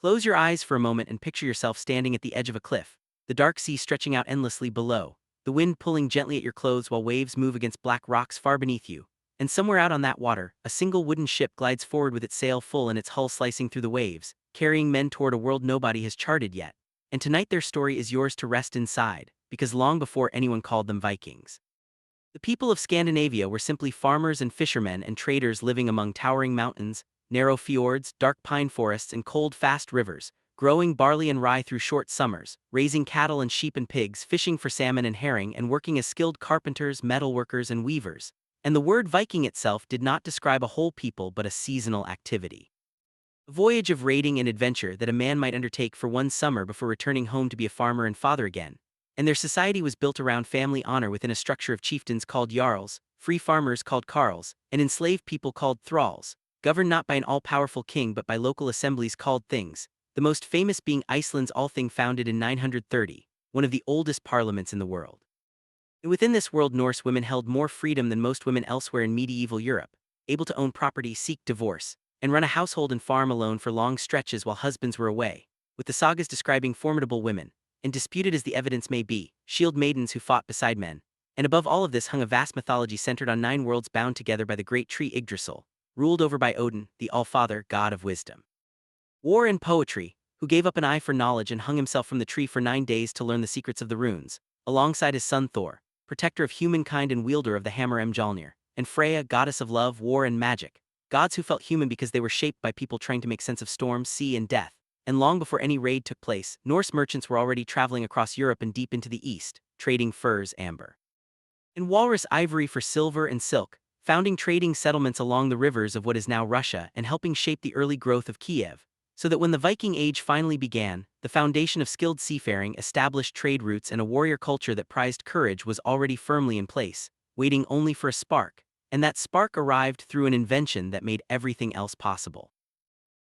Close your eyes for a moment and picture yourself standing at the edge of a cliff, the dark sea stretching out endlessly below, the wind pulling gently at your clothes while waves move against black rocks far beneath you. And somewhere out on that water, a single wooden ship glides forward with its sail full and its hull slicing through the waves, carrying men toward a world nobody has charted yet. And tonight their story is yours to rest inside, because long before anyone called them Vikings. The people of Scandinavia were simply farmers and fishermen and traders living among towering mountains, narrow fjords, dark pine forests, and cold, fast rivers, growing barley and rye through short summers, raising cattle and sheep and pigs, fishing for salmon and herring, and working as skilled carpenters, metalworkers, and weavers. And the word Viking itself did not describe a whole people but a seasonal activity. A voyage of raiding and adventure that a man might undertake for one summer before returning home to be a farmer and father again. And their society was built around family honor within a structure of chieftains called jarls, free farmers called carls, and enslaved people called thralls, governed not by an all-powerful king but by local assemblies called things, the most famous being Iceland's Althing, founded in 930, one of the oldest parliaments in the world. And within this world, Norse women held more freedom than most women elsewhere in medieval Europe, able to own property, seek divorce, and run a household and farm alone for long stretches while husbands were away, with the sagas describing formidable women, and disputed as the evidence may be, shield maidens who fought beside men. And above all of this hung a vast mythology centered on 9 worlds bound together by the great tree Yggdrasil, ruled over by Odin, the All-Father, god of wisdom, war and poetry, who gave up an eye for knowledge and hung himself from the tree for 9 days to learn the secrets of the runes, alongside his son Thor, protector of humankind and wielder of the hammer Mjolnir, and Freya, goddess of love, war, and magic, gods who felt human because they were shaped by people trying to make sense of storm, sea, and death. And long before any raid took place, Norse merchants were already traveling across Europe and deep into the east, trading furs, amber, and walrus ivory for silver and silk, founding trading settlements along the rivers of what is now Russia and helping shape the early growth of Kiev, so that when the Viking Age finally began, the foundation of skilled seafaring, established trade routes, and a warrior culture that prized courage was already firmly in place, waiting only for a spark. And that spark arrived through an invention that made everything else possible.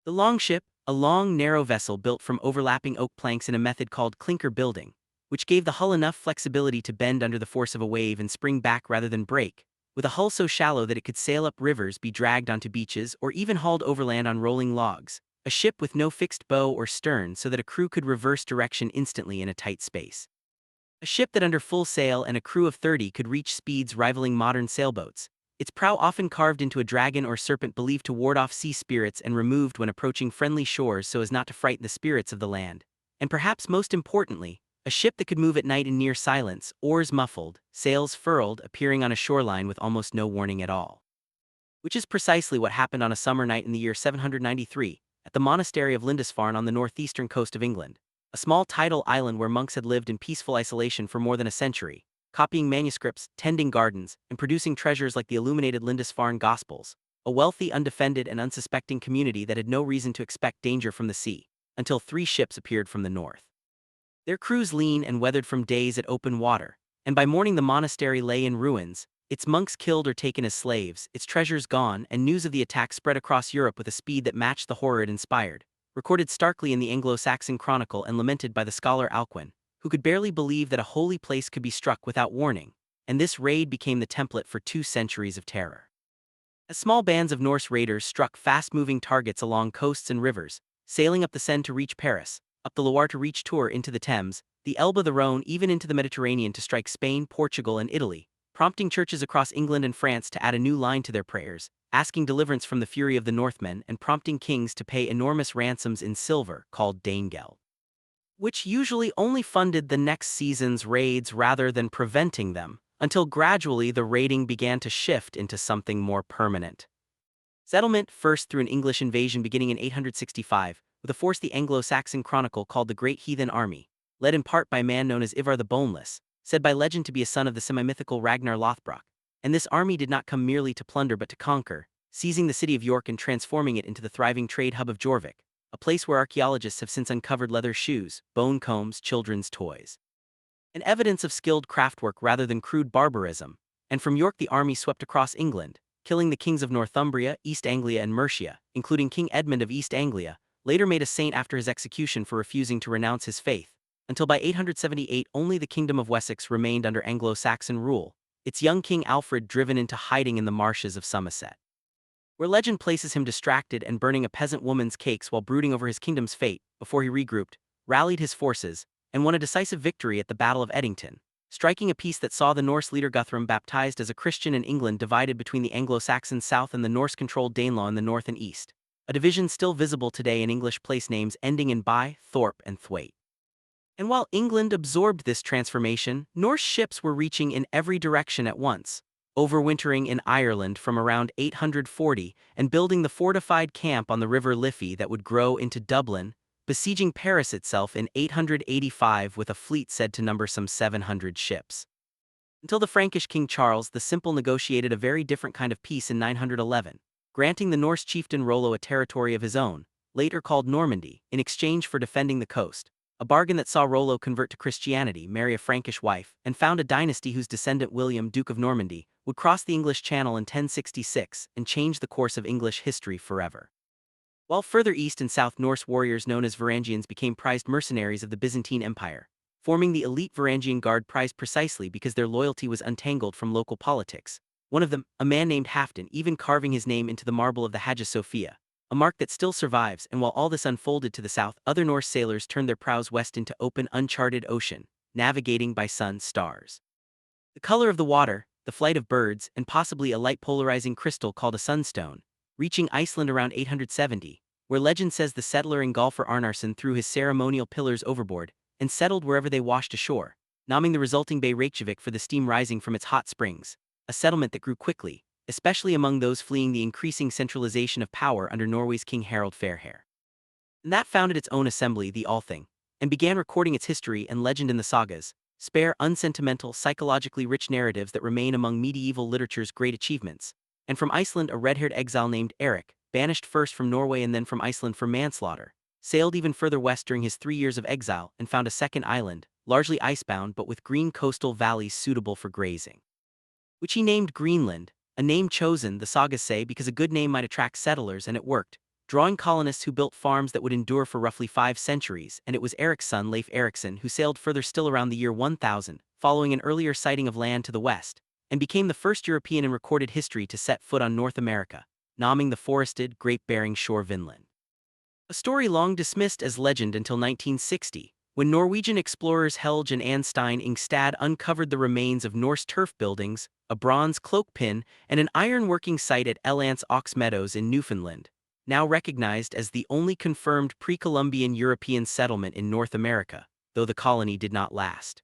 The longship, a long, narrow vessel built from overlapping oak planks in a method called clinker building, which gave the hull enough flexibility to bend under the force of a wave and spring back rather than break, with a hull so shallow that it could sail up rivers, be dragged onto beaches, or even hauled overland on rolling logs. A ship with no fixed bow or stern so that a crew could reverse direction instantly in a tight space. A ship that under full sail and a crew of 30 could reach speeds rivaling modern sailboats, its prow often carved into a dragon or serpent believed to ward off sea spirits and removed when approaching friendly shores so as not to frighten the spirits of the land. And perhaps most importantly, a ship that could move at night in near silence, oars muffled, sails furled, appearing on a shoreline with almost no warning at all. Which is precisely what happened on a summer night in the year 793, at the monastery of Lindisfarne on the northeastern coast of England, a small tidal island where monks had lived in peaceful isolation for more than a century, copying manuscripts, tending gardens, and producing treasures like the illuminated Lindisfarne Gospels, a wealthy, undefended, and unsuspecting community that had no reason to expect danger from the sea, until 3 ships appeared from the north. Their crews lean and weathered from days at open water, and by morning the monastery lay in ruins, its monks killed or taken as slaves, its treasures gone, and news of the attack spread across Europe with a speed that matched the horror it inspired, recorded starkly in the Anglo-Saxon Chronicle and lamented by the scholar Alcuin, who could barely believe that a holy place could be struck without warning, and this raid became the template for 2 centuries of terror. As small bands of Norse raiders struck fast-moving targets along coasts and rivers, sailing up the Seine to reach Paris, up the Loire to reach Tours, into the Thames, the Elbe, the Rhone, even into the Mediterranean to strike Spain, Portugal, and Italy, prompting churches across England and France to add a new line to their prayers, asking deliverance from the fury of the Northmen, and prompting kings to pay enormous ransoms in silver, called Danegeld, which usually only funded the next season's raids rather than preventing them, until gradually the raiding began to shift into something more permanent. Settlement, first through an English invasion beginning in 865, with a force the Anglo-Saxon Chronicle called the Great Heathen Army, led in part by a man known as Ivar the Boneless, said by legend to be a son of the semi-mythical Ragnar Lothbrok. And this army did not come merely to plunder but to conquer, seizing the city of York and transforming it into the thriving trade hub of Jorvik, a place where archaeologists have since uncovered leather shoes, bone combs, children's toys, and evidence of skilled craftwork rather than crude barbarism. And from York the army swept across England, killing the kings of Northumbria, East Anglia, and Mercia, including King Edmund of East Anglia, later made a saint after his execution for refusing to renounce his faith, until by 878 only the kingdom of Wessex remained under Anglo-Saxon rule, its young king Alfred driven into hiding in the marshes of Somerset. where legend places him distracted and burning a peasant woman's cakes while brooding over his kingdom's fate, before he regrouped, rallied his forces, and won a decisive victory at the Battle of Edington, striking a peace that saw the Norse leader Guthrum baptized as a Christian and England divided between the Anglo-Saxon south and the Norse-controlled Danelaw in the north and east, a division still visible today in English place names ending in by, Thorpe, and Thwaite. And while England absorbed this transformation, Norse ships were reaching in every direction at once, overwintering in Ireland from around 840 and building the fortified camp on the River Liffey that would grow into Dublin, besieging Paris itself in 885 with a fleet said to number some 700 ships. Until the Frankish King Charles the Simple negotiated a very different kind of peace in 911, granting the Norse chieftain Rollo a territory of his own, later called Normandy, in exchange for defending the coast, a bargain that saw Rollo convert to Christianity, marry a Frankish wife, and found a dynasty whose descendant William, Duke of Normandy, would cross the English Channel in 1066 and change the course of English history forever. While further east and south, Norse warriors known as Varangians became prized mercenaries of the Byzantine Empire, forming the elite Varangian Guard prized precisely because their loyalty was untangled from local politics. One of them, a man named Halfdan, even carving his name into the marble of the Hagia Sophia, a mark that still survives. And while all this unfolded to the south, other Norse sailors turned their prows west into open, uncharted ocean, navigating by sun, stars. The color of the water, the flight of birds, and possibly a light polarizing crystal called a sunstone, reaching Iceland around 870, where legend says the settler Ingolfur Arnarsson threw his ceremonial pillars overboard and settled wherever they washed ashore, naming the resulting bay Reykjavik for the steam rising from its hot springs, a settlement that grew quickly, especially among those fleeing the increasing centralization of power under Norway's King Harald Fairhair. And that founded its own assembly, the Althing, and began recording its history and legend in the sagas, spare, unsentimental, psychologically rich narratives that remain among medieval literature's great achievements. And from Iceland, a red-haired exile named Eric, banished first from Norway and then from Iceland for manslaughter, sailed even further west during his 3 years of exile and found a second island, largely icebound but with green coastal valleys suitable for grazing, which he named Greenland, a name chosen, the sagas say, because a good name might attract settlers, and it worked, drawing colonists who built farms that would endure for roughly 5 centuries. And it was Eric's son Leif Erikson who sailed further still around the year 1000, following an earlier sighting of land to the west, and became the first European in recorded history to set foot on North America, naming the forested, grape-bearing shore Vinland. A story long dismissed as legend until 1960, when Norwegian explorers Helge and Anstein Ingstad uncovered the remains of Norse turf buildings, a bronze cloak pin, and an iron-working site at Elance Ox Meadows in Newfoundland, now recognized as the only confirmed pre-Columbian European settlement in North America, though the colony did not last.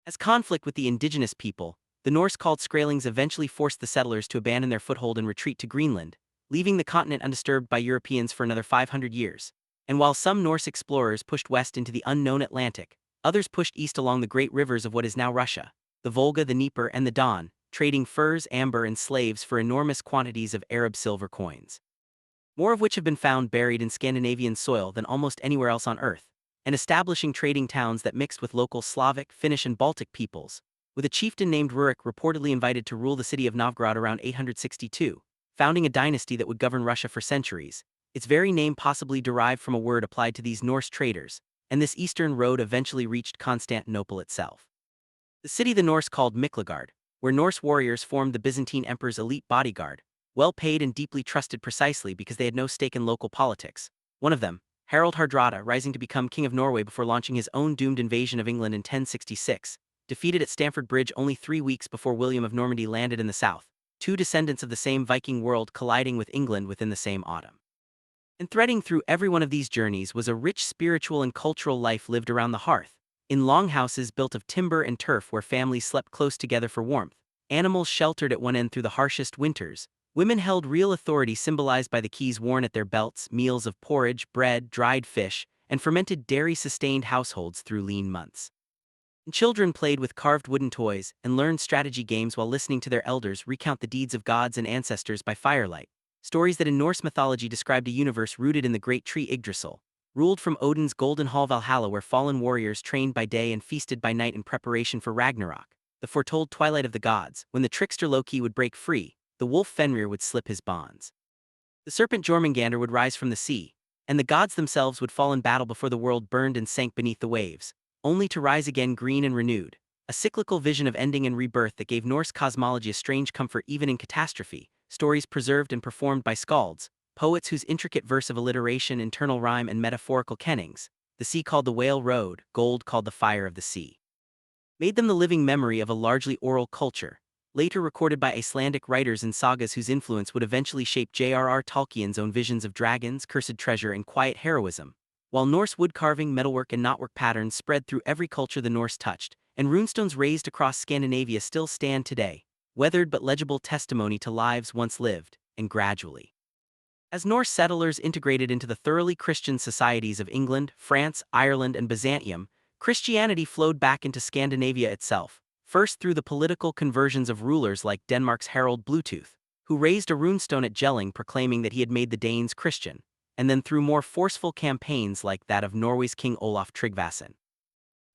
As conflict with the indigenous people, the Norse called Skrælings, eventually forced the settlers to abandon their foothold and retreat to Greenland, leaving the continent undisturbed by Europeans for another 500 years. And while some Norse explorers pushed west into the unknown Atlantic, others pushed east along the great rivers of what is now Russia, the Volga, the Dnieper, and the Don, trading furs, amber, and slaves for enormous quantities of Arab silver coins, more of which have been found buried in Scandinavian soil than almost anywhere else on Earth, and establishing trading towns that mixed with local Slavic, Finnish, and Baltic peoples, with a chieftain named Rurik reportedly invited to rule the city of Novgorod around 862, founding a dynasty that would govern Russia for centuries. Its very name possibly derived from a word applied to these Norse traders, and this eastern road eventually reached Constantinople itself. The city the Norse called Miklagard, where Norse warriors formed the Byzantine emperor's elite bodyguard, well paid and deeply trusted precisely because they had no stake in local politics. One of them, Harald Hardrada, rising to become king of Norway before launching his own doomed invasion of England in 1066, defeated at Stamford Bridge only 3 weeks before William of Normandy landed in the south, 2 descendants of the same Viking world colliding with England within the same autumn. And threading through every one of these journeys was a rich spiritual and cultural life lived around the hearth, in longhouses built of timber and turf where families slept close together for warmth, animals sheltered at one end through the harshest winters, women held real authority symbolized by the keys worn at their belts, meals of porridge, bread, dried fish, and fermented dairy sustained households through lean months. And children played with carved wooden toys and learned strategy games while listening to their elders recount the deeds of gods and ancestors by firelight, stories that in Norse mythology described a universe rooted in the great tree Yggdrasil, ruled from Odin's golden hall Valhalla, where fallen warriors trained by day and feasted by night in preparation for Ragnarok, the foretold twilight of the gods, when the trickster Loki would break free, the wolf Fenrir would slip his bonds, the serpent Jormungandr would rise from the sea, and the gods themselves would fall in battle before the world burned and sank beneath the waves, only to rise again green and renewed, a cyclical vision of ending and rebirth that gave Norse cosmology a strange comfort even in catastrophe, stories preserved and performed by skalds, poets whose intricate verse of alliteration, internal rhyme, and metaphorical kennings, the sea called the whale road, gold called the fire of the sea, made them the living memory of a largely oral culture, later recorded by Icelandic writers in sagas whose influence would eventually shape J.R.R. Tolkien's own visions of dragons, cursed treasure, and quiet heroism, while Norse woodcarving, metalwork, and knotwork patterns spread through every culture the Norse touched, and runestones raised across Scandinavia still stand today, weathered but legible testimony to lives once lived, and gradually, as Norse settlers integrated into the thoroughly Christian societies of England, France, Ireland, and Byzantium, Christianity flowed back into Scandinavia itself, first through the political conversions of rulers like Denmark's Harald Bluetooth, who raised a runestone at Jelling proclaiming that he had made the Danes Christian, and then through more forceful campaigns like that of Norway's King Olaf Tryggvason.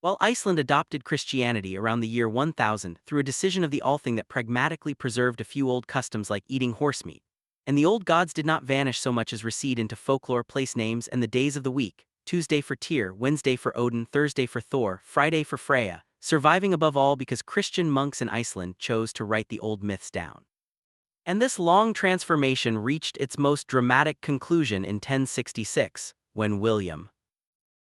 While Iceland adopted Christianity around the year 1000 through a decision of the Althing that pragmatically preserved a few old customs like eating horsemeat, and the old gods did not vanish so much as recede into folklore, place names, and the days of the week: Tuesday for Tyr, Wednesday for Odin, Thursday for Thor, Friday for Freya, surviving above all because Christian monks in Iceland chose to write the old myths down. And this long transformation reached its most dramatic conclusion in 1066, when William,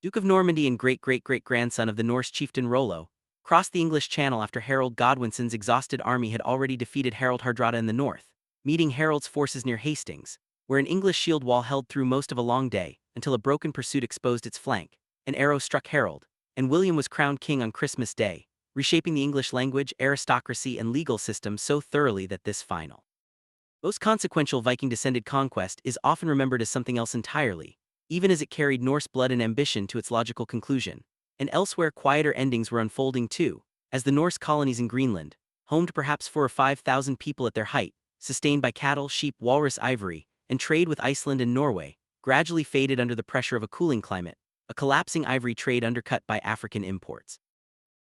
Duke of Normandy and great-great-great-grandson of the Norse chieftain Rollo, crossed the English Channel after Harold Godwinson's exhausted army had already defeated Harald Hardrada in the north, meeting Harold's forces near Hastings, where an English shield wall held through most of a long day, until a broken pursuit exposed its flank. An arrow struck Harold, and William was crowned king on Christmas Day, reshaping the English language, aristocracy, and legal system so thoroughly that this final, most consequential Viking-descended conquest is often remembered as something else entirely, even as it carried Norse blood and ambition to its logical conclusion. And elsewhere, quieter endings were unfolding too, as the Norse colonies in Greenland, home to perhaps 4,000 or 5,000 people at their height, sustained by cattle, sheep, walrus, ivory, and trade with Iceland and Norway, gradually faded under the pressure of a cooling climate, a collapsing ivory trade undercut by African imports,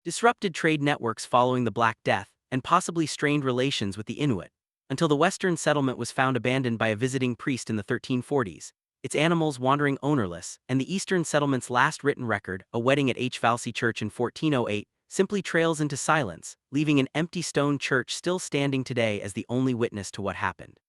disrupted trade networks following the Black Death, and possibly strained relations with the Inuit, until the western settlement was found abandoned by a visiting priest in the 1340s, its animals wandering ownerless, and the eastern settlement's last written record, a wedding at H. Valsey Church in 1408, simply trails into silence, leaving an empty stone church still standing today as the only witness to what happened.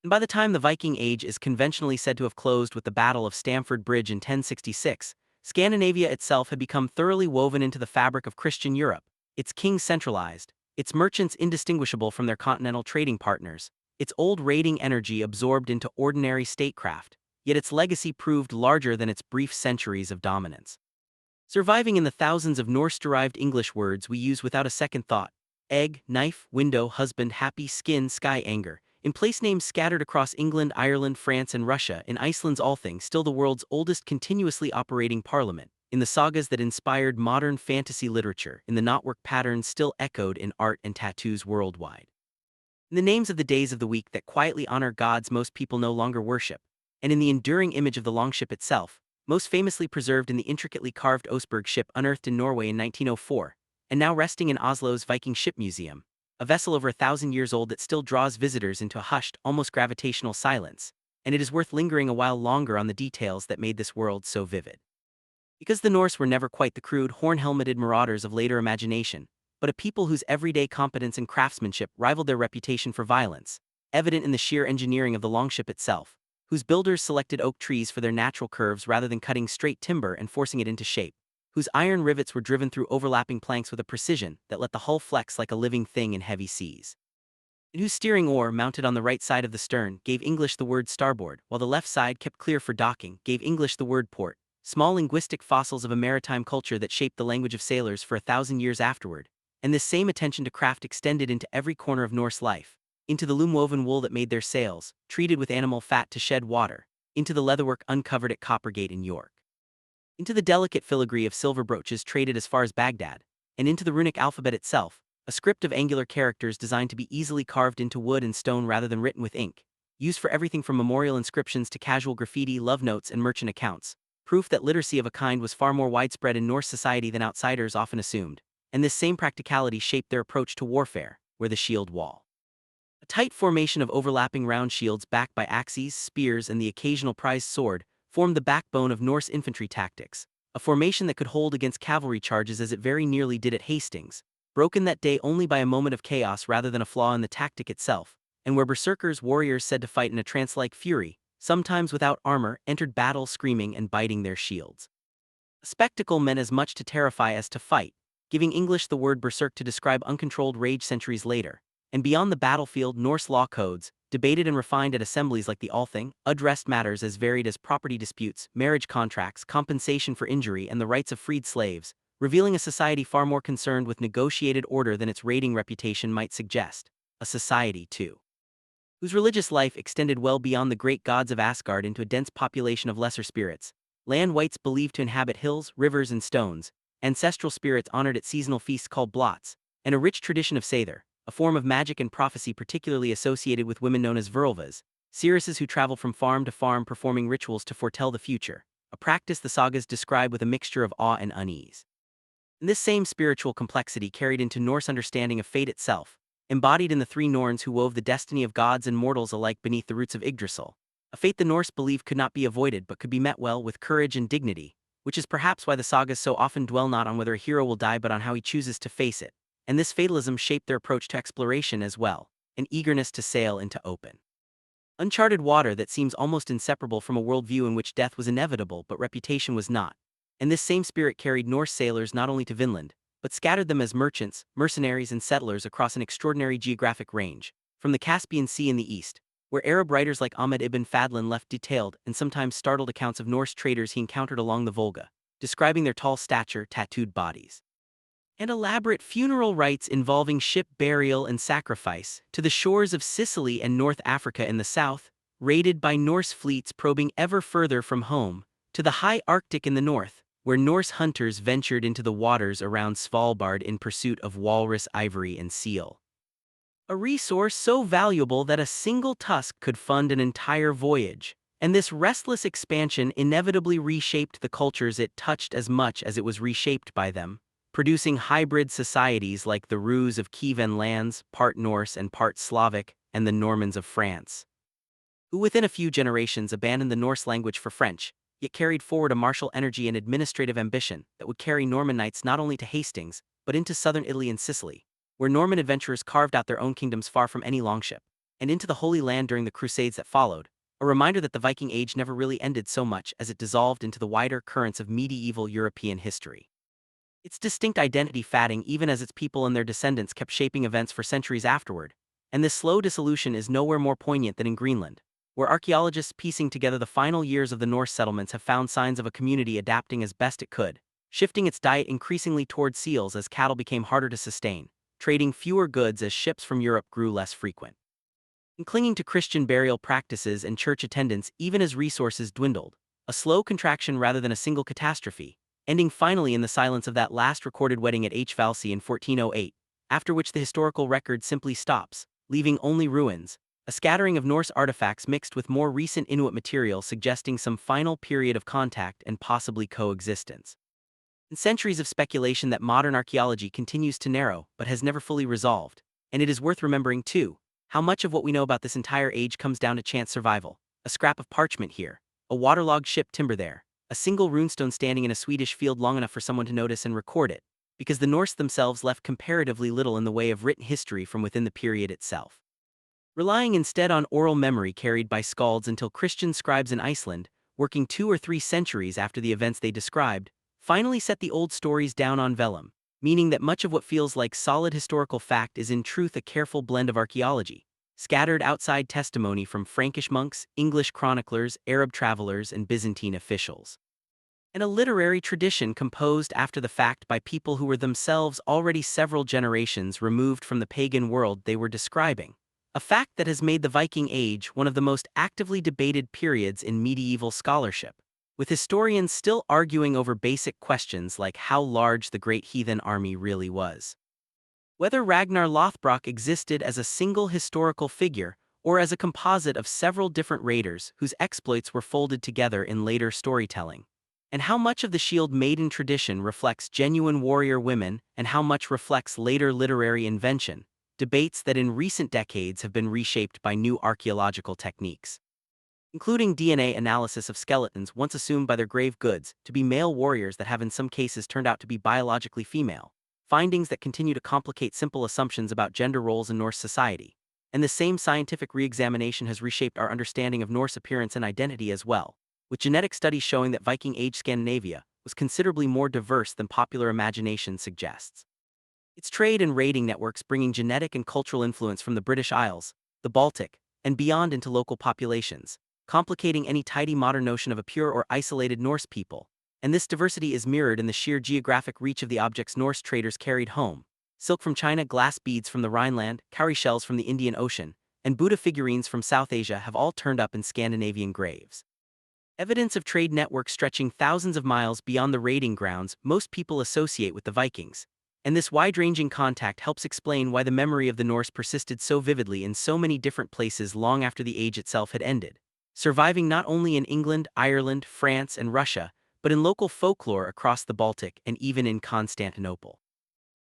And by the time the Viking Age is conventionally said to have closed with the Battle of Stamford Bridge in 1066, Scandinavia itself had become thoroughly woven into the fabric of Christian Europe, its kings centralized, its merchants indistinguishable from their continental trading partners, its old raiding energy absorbed into ordinary statecraft, yet its legacy proved larger than its brief centuries of dominance. Surviving in the thousands of Norse-derived English words we use without a second thought: egg, knife, window, husband, happy, skin, sky, anger, in place names scattered across England, Ireland, France, and Russia, in Iceland's Althing, still the world's oldest continuously operating parliament, in the sagas that inspired modern fantasy literature, in the knotwork patterns still echoed in art and tattoos worldwide, in the names of the days of the week that quietly honor gods most people no longer worship, and in the enduring image of the longship itself, most famously preserved in the intricately carved Oseberg ship unearthed in Norway in 1904, and now resting in Oslo's Viking Ship Museum, a vessel over 1,000 years old that still draws visitors into a hushed, almost gravitational silence, and it is worth lingering a while longer on the details that made this world so vivid. Because the Norse were never quite the crude, horn-helmeted marauders of later imagination, but a people whose everyday competence and craftsmanship rivaled their reputation for violence, evident in the sheer engineering of the longship itself, whose builders selected oak trees for their natural curves rather than cutting straight timber and forcing it into shape, whose iron rivets were driven through overlapping planks with a precision that let the hull flex like a living thing in heavy seas, and whose steering oar, mounted on the right side of the stern, gave English the word starboard, while the left side, kept clear for docking, gave English the word port, small linguistic fossils of a maritime culture that shaped the language of sailors for 1,000 years afterward. And this same attention to craft extended into every corner of Norse life, into the loom-woven wool that made their sails, treated with animal fat to shed water, into the leatherwork uncovered at Coppergate in York, into the delicate filigree of silver brooches traded as far as Baghdad, and into the runic alphabet itself, a script of angular characters designed to be easily carved into wood and stone rather than written with ink, used for everything from memorial inscriptions to casual graffiti, love notes, and merchant accounts, proof that literacy of a kind was far more widespread in Norse society than outsiders often assumed. And this same practicality shaped their approach to warfare, where the shield wall, a tight formation of overlapping round shields backed by axes, spears, and the occasional prized sword, formed the backbone of Norse infantry tactics, a formation that could hold against cavalry charges as it very nearly did at Hastings, broken that day only by a moment of chaos rather than a flaw in the tactic itself, and where berserkers, warriors said to fight in a trance-like fury, sometimes without armor, entered battle screaming and biting their shields. A spectacle meant as much to terrify as to fight, giving English the word berserk to describe uncontrolled rage centuries later. And beyond the battlefield, Norse law codes, debated and refined at assemblies like the Althing, addressed matters as varied as property disputes, marriage contracts, compensation for injury, and the rights of freed slaves, revealing a society far more concerned with negotiated order than its raiding reputation might suggest. A society, too, whose religious life extended well beyond the great gods of Asgard into a dense population of lesser spirits, land wights believed to inhabit hills, rivers, and stones, ancestral spirits honored at seasonal feasts called blots, and a rich tradition of Sather, a form of magic and prophecy particularly associated with women known as Vrulvas, seeresses who traveled from farm to farm performing rituals to foretell the future, a practice the sagas describe with a mixture of awe and unease. And this same spiritual complexity carried into Norse understanding of fate itself, embodied in the three Norns who wove the destiny of gods and mortals alike beneath the roots of Yggdrasil, a fate the Norse believed could not be avoided but could be met well with courage and dignity, which is perhaps why the sagas so often dwell not on whether a hero will die but on how he chooses to face it, and this fatalism shaped their approach to exploration as well, an eagerness to sail into open, uncharted water that seems almost inseparable from a worldview in which death was inevitable but reputation was not. And this same spirit carried Norse sailors not only to Vinland, but scattered them as merchants, mercenaries, and settlers across an extraordinary geographic range, from the Caspian Sea in the east, where Arab writers like Ahmed ibn Fadlan left detailed and sometimes startled accounts of Norse traders he encountered along the Volga, describing their tall stature, tattooed bodies, and elaborate funeral rites involving ship burial and sacrifice, to the shores of Sicily and North Africa in the south, raided by Norse fleets probing ever further from home, to the high Arctic in the north, where Norse hunters ventured into the waters around Svalbard in pursuit of walrus, ivory, and seal, a resource so valuable that a single tusk could fund an entire voyage. And this restless expansion inevitably reshaped the cultures it touched as much as it was reshaped by them, producing hybrid societies like the Rus of Kievan lands, part Norse and part Slavic, and the Normans of France, who within a few generations abandoned the Norse language for French, yet carried forward a martial energy and administrative ambition that would carry Norman knights not only to Hastings, but into southern Italy and Sicily, where Norman adventurers carved out their own kingdoms far from any longship, and into the Holy Land during the Crusades that followed, a reminder that the Viking Age never really ended so much as it dissolved into the wider currents of medieval European history, its distinct identity fading even as its people and their descendants kept shaping events for centuries afterward. And this slow dissolution is nowhere more poignant than in Greenland, where archaeologists piecing together the final years of the Norse settlements have found signs of a community adapting as best it could, shifting its diet increasingly toward seals as cattle became harder to sustain, trading fewer goods as ships from Europe grew less frequent, and clinging to Christian burial practices and church attendance even as resources dwindled, a slow contraction rather than a single catastrophe, ending finally in the silence of that last recorded wedding at Hvalsey in 1408, after which the historical record simply stops, leaving only ruins, a scattering of Norse artifacts mixed with more recent Inuit material suggesting some final period of contact and possibly coexistence. And centuries of speculation that modern archaeology continues to narrow but has never fully resolved, and it is worth remembering too, how much of what we know about this entire age comes down to chance survival, a scrap of parchment here, a waterlogged ship timber there, a single runestone standing in a Swedish field long enough for someone to notice and record it, because the Norse themselves left comparatively little in the way of written history from within the period itself, relying instead on oral memory carried by skalds until Christian scribes in Iceland, working 2 or 3 centuries after the events they described, finally set the old stories down on vellum, meaning that much of what feels like solid historical fact is in truth a careful blend of archaeology, scattered outside testimony from Frankish monks, English chroniclers, Arab travelers, and Byzantine officials, and a literary tradition composed after the fact by people who were themselves already several generations removed from the pagan world they were describing, a fact that has made the Viking Age one of the most actively debated periods in medieval scholarship, with historians still arguing over basic questions like how large the Great Heathen Army really was, whether Ragnar Lothbrok existed as a single historical figure or as a composite of several different raiders whose exploits were folded together in later storytelling, and how much of the shield maiden tradition reflects genuine warrior women and how much reflects later literary invention, debates that in recent decades have been reshaped by new archaeological techniques, including DNA analysis of skeletons once assumed by their grave goods to be male warriors that have in some cases turned out to be biologically female, findings that continue to complicate simple assumptions about gender roles in Norse society. And the same scientific re-examination has reshaped our understanding of Norse appearance and identity as well, with genetic studies showing that Viking Age Scandinavia was considerably more diverse than popular imagination suggests. Its trade and raiding networks bringing genetic and cultural influence from the British Isles, the Baltic, and beyond into local populations, complicating any tidy modern notion of a pure or isolated Norse people. And this diversity is mirrored in the sheer geographic reach of the objects Norse traders carried home. Silk from China, glass beads from the Rhineland, cowrie shells from the Indian Ocean, and Buddha figurines from South Asia have all turned up in Scandinavian graves. Evidence of trade networks stretching thousands of miles beyond the raiding grounds most people associate with the Vikings. And this wide-ranging contact helps explain why the memory of the Norse persisted so vividly in so many different places long after the age itself had ended, surviving not only in England, Ireland, France, and Russia, but in local folklore across the Baltic and even in Constantinople,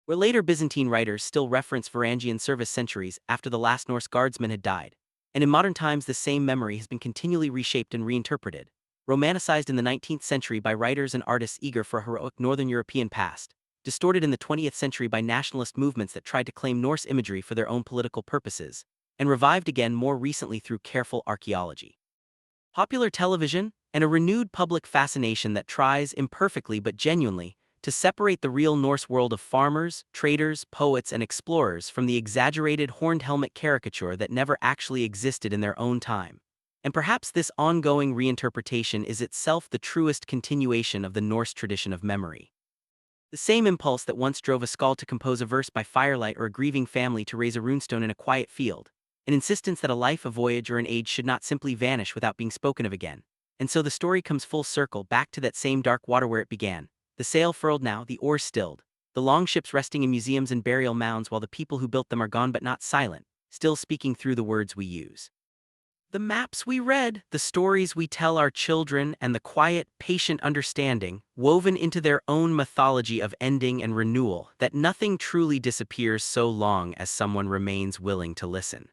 where later Byzantine writers still reference Varangian service centuries after the last Norse guardsman had died. And in modern times the same memory has been continually reshaped and reinterpreted, romanticized in the 19th century by writers and artists eager for a heroic Northern European past, distorted in the 20th century by nationalist movements that tried to claim Norse imagery for their own political purposes, and revived again more recently through careful archaeology, popular television, and a renewed public fascination that tries, imperfectly but genuinely, to separate the real Norse world of farmers, traders, poets, and explorers from the exaggerated horned helmet caricature that never actually existed in their own time. And perhaps this ongoing reinterpretation is itself the truest continuation of the Norse tradition of memory. The same impulse that once drove a skald to compose a verse by firelight or a grieving family to raise a runestone in a quiet field, an insistence that a life, a voyage, or an age should not simply vanish without being spoken of again. And so the story comes full circle back to that same dark water where it began. The sail furled now, the oars stilled, the longships resting in museums and burial mounds while the people who built them are gone but not silent, still speaking through the words we use. The maps we read, the stories we tell our children, and the quiet, patient understanding, woven into their own mythology of ending and renewal, that nothing truly disappears so long as someone remains willing to listen.